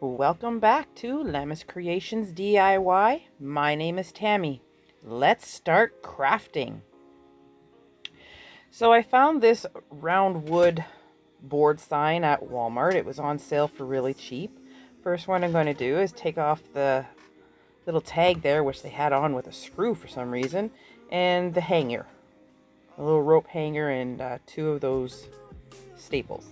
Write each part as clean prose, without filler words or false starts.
Welcome back to Lammis Creations DIY. My name is Tammy. Let's start crafting. So I found this round wood board sign at Walmart. It was on sale for really cheap. First one I'm going to do is take off the little tag there, which they had on with a screw for some reason, and the hanger. A little rope hanger and two of those staples.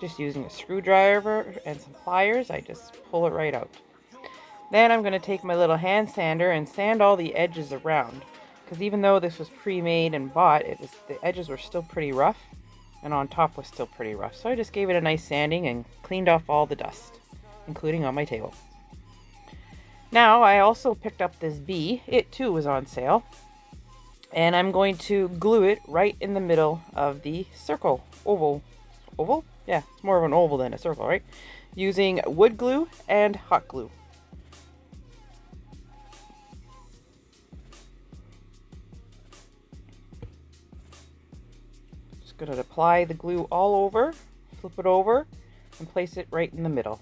Just using a screwdriver and some pliers, I just pull it right out. Then I'm going to take my little hand sander and sand all the edges around, because even though this was pre-made and bought, the edges were still pretty rough, and on top was still pretty rough. So I just gave it a nice sanding and cleaned off all the dust, including on my table. Now I also picked up this bee. It too was on sale, and I'm going to glue it right in the middle of the circle, oval. Yeah, it's more of an oval than a circle, right? Using wood glue and hot glue. Just going to apply the glue all over, flip it over, and place it right in the middle.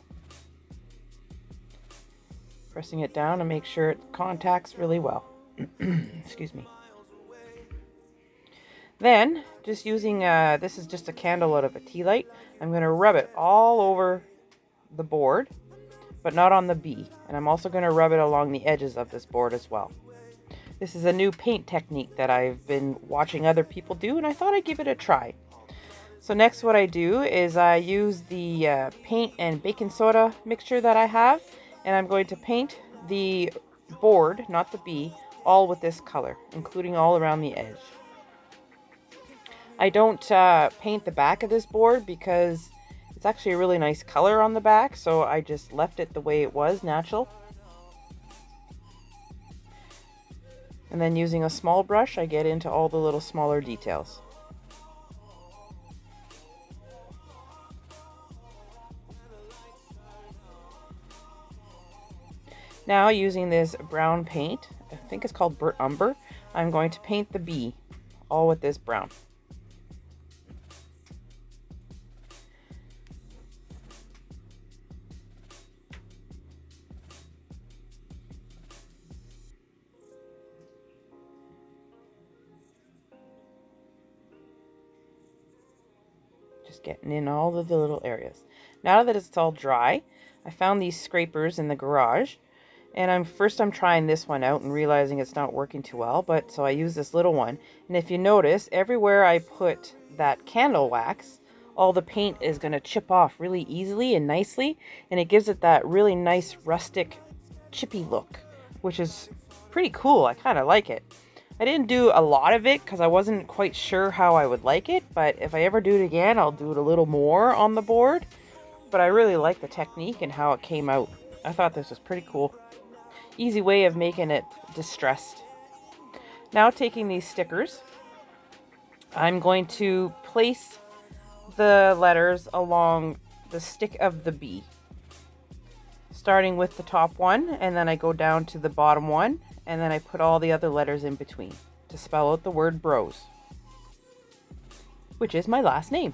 Pressing it down to make sure it contacts really well. Excuse me. Then, just using, this is just a candle out of a tea light, I'm going to rub it all over the board, but not on the bee. And I'm also going to rub it along the edges of this board as well. This is a new paint technique that I've been watching other people do, and I thought I'd give it a try. So next what I do is I use the paint and baking soda mixture that I have, and I'm going to paint the board, not the bee, all with this color, including all around the edge. I don't paint the back of this board because it's actually a really nice color on the back, so I just left it the way it was, natural. And then using a small brush, I get into all the little smaller details. Now using this brown paint, I think it's called Burnt Umber, I'm going to paint the bee all with this brown. Just getting in all of the little areas. Now that it's all dry, I found these scrapers in the garage, and I'm trying this one out and realizing it's not working too well, but so I use this little one. And if you notice, everywhere I put that candle wax, all the paint is going to chip off really easily and nicely, and it gives it that really nice rustic chippy look, which is pretty cool. I kind of like it. I didn't do a lot of it because I wasn't quite sure how I would like it, but if I ever do it again, I'll do it a little more on the board. But I really like the technique and how it came out. I thought this was pretty cool. Easy way of making it distressed. Now taking these stickers, I'm going to place the letters along the stick of the bee. Starting with the top one, and then I go down to the bottom one, and then I put all the other letters in between to spell out the word bros, which is my last name.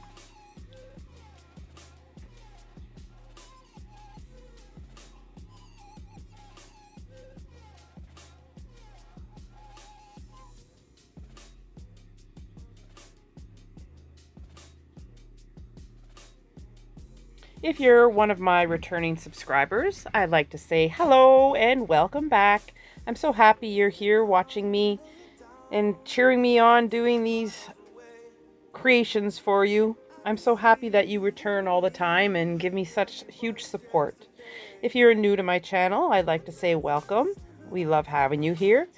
If you're one of my returning subscribers, I'd like to say hello and welcome back. I'm so happy you're here watching me and cheering me on doing these creations for you. I'm so happy that you return all the time and give me such huge support. If you're new to my channel, I'd like to say welcome. We love having you here.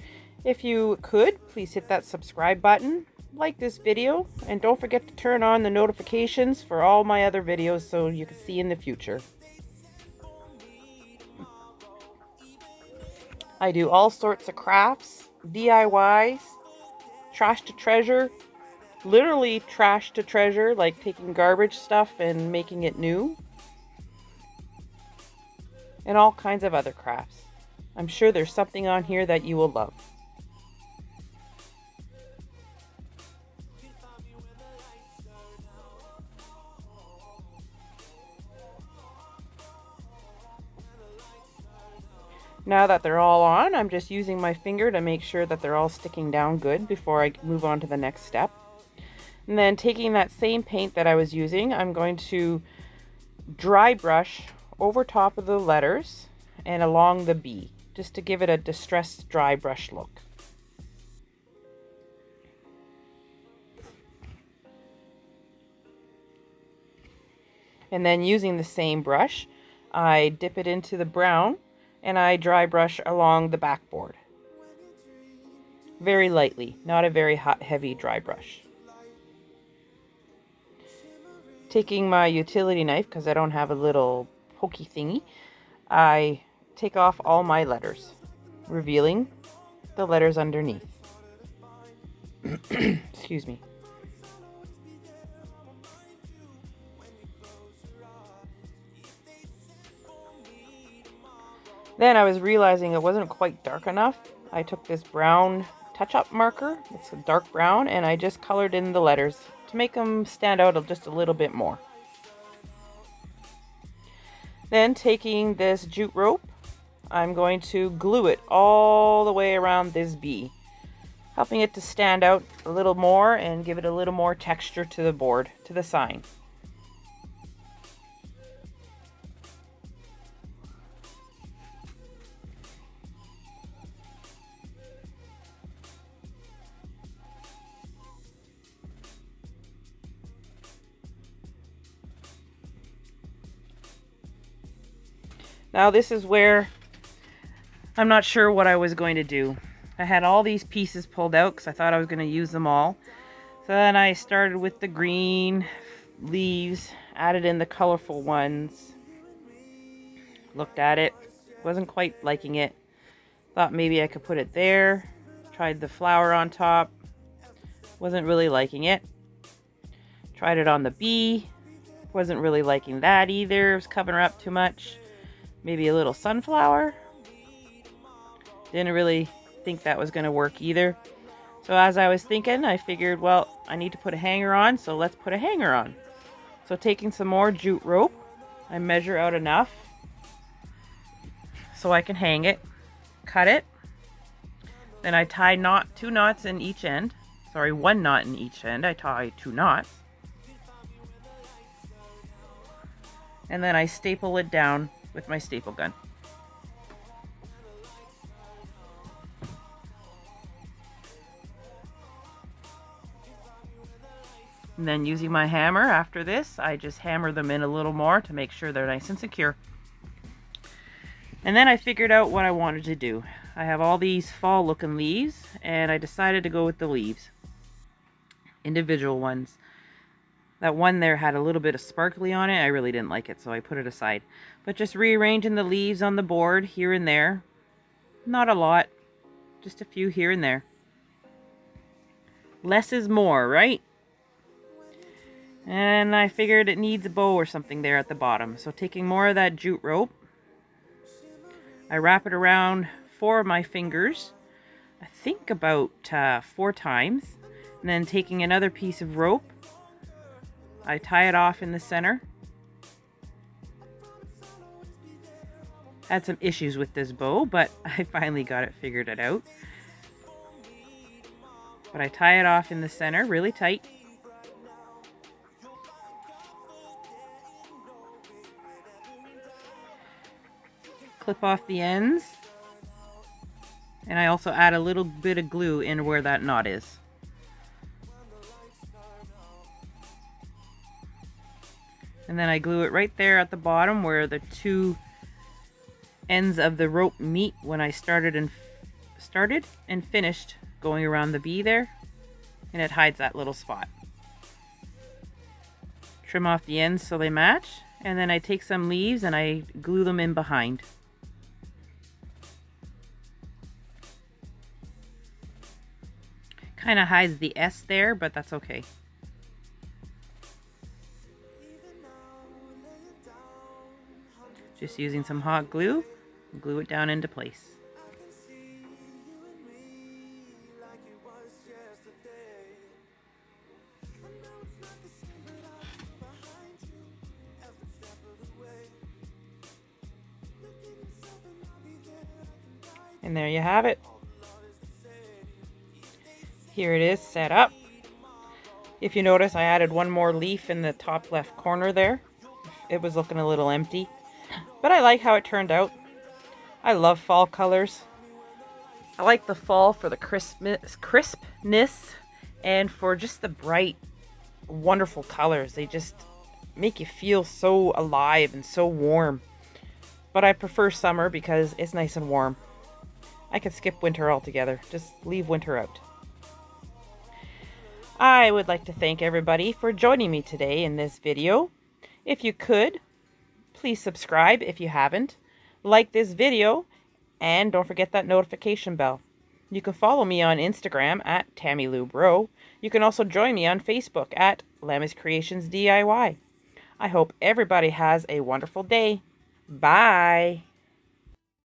If you could, please hit that subscribe button, like this video, and don't forget to turn on the notifications for all my other videos so you can see in the future. I do all sorts of crafts, DIYs, trash to treasure, literally trash to treasure, like taking garbage stuff and making it new, and all kinds of other crafts. I'm sure there's something on here that you will love. Now that they're all on, I'm just using my finger to make sure that they're all sticking down good before I move on to the next step. And then taking that same paint that I was using, I'm going to dry brush over top of the letters and along the B, just to give it a distressed dry brush look. And then using the same brush, I dip it into the brown and I dry brush along the backboard. Very lightly, not a very hot, heavy dry brush. Taking my utility knife, because I don't have a little pokey thingy, I take off all my letters, revealing the letters underneath. Excuse me. Then I was realizing it wasn't quite dark enough. I took this brown touch-up marker, it's a dark brown, and I just colored in the letters to make them stand out just a little bit more. Then taking this jute rope, I'm going to glue it all the way around this B, helping it to stand out a little more and give it a little more texture to the board, to the sign. Now this is where I'm not sure what I was going to do. I had all these pieces pulled out because I thought I was going to use them all. So then I started with the green leaves, added in the colorful ones, looked at it, wasn't quite liking it. Thought maybe I could put it there, tried the flower on top, wasn't really liking it. Tried it on the bee, wasn't really liking that either, it was covering up too much. Maybe a little sunflower. Didn't really think that was going to work either. So as I was thinking, I figured, well, I need to put a hanger on, so let's put a hanger on. So taking some more jute rope, I measure out enough so I can hang it, cut it. Then I tie two knots in each end. Sorry, one knot in each end. I tie 2 knots. And then I staple it down with my staple gun. And then using my hammer after this, I just hammer them in a little more to make sure they're nice and secure. And then I figured out what I wanted to do. I have all these fall looking leaves and I decided to go with the leaves. Individual ones. That one there had a little bit of sparkly on it. I really didn't like it, so I put it aside. But just rearranging the leaves on the board here and there. Not a lot. Just a few here and there. Less is more, right? And I figured it needs a bow or something there at the bottom. So taking more of that jute rope, I wrap it around 4 of my fingers. I think about 4 times. And then taking another piece of rope, I tie it off in the center. Had some issues with this bow, but I finally got it figured out. But I tie it off in the center really tight. Clip off the ends. And I also add a little bit of glue in where that knot is. And then I glue it right there at the bottom where the 2 ends of the rope meet when I started and finished going around the bee there. And it hides that little spot. Trim off the ends so they match. And then I take some leaves and I glue them in behind. Kind of hides the S there, but that's okay. Just using some hot glue, glue it down into place. And there you have it. Here it is set up. If you notice, I added one more leaf in the top left corner there. It was looking a little empty, but I like how it turned out. I love fall colors. I like the fall for the crispness and for just the bright, wonderful colors. They just make you feel so alive and so warm. But I prefer summer because it's nice and warm. I could skip winter altogether. Just leave winter out. I would like to thank everybody for joining me today in this video. If you could, please subscribe if you haven't. Like this video, and don't forget that notification bell. You can follow me on Instagram at Tammy-Lou Breault. You can also join me on Facebook at Lemmy's Creations DIY. I hope everybody has a wonderful day. Bye.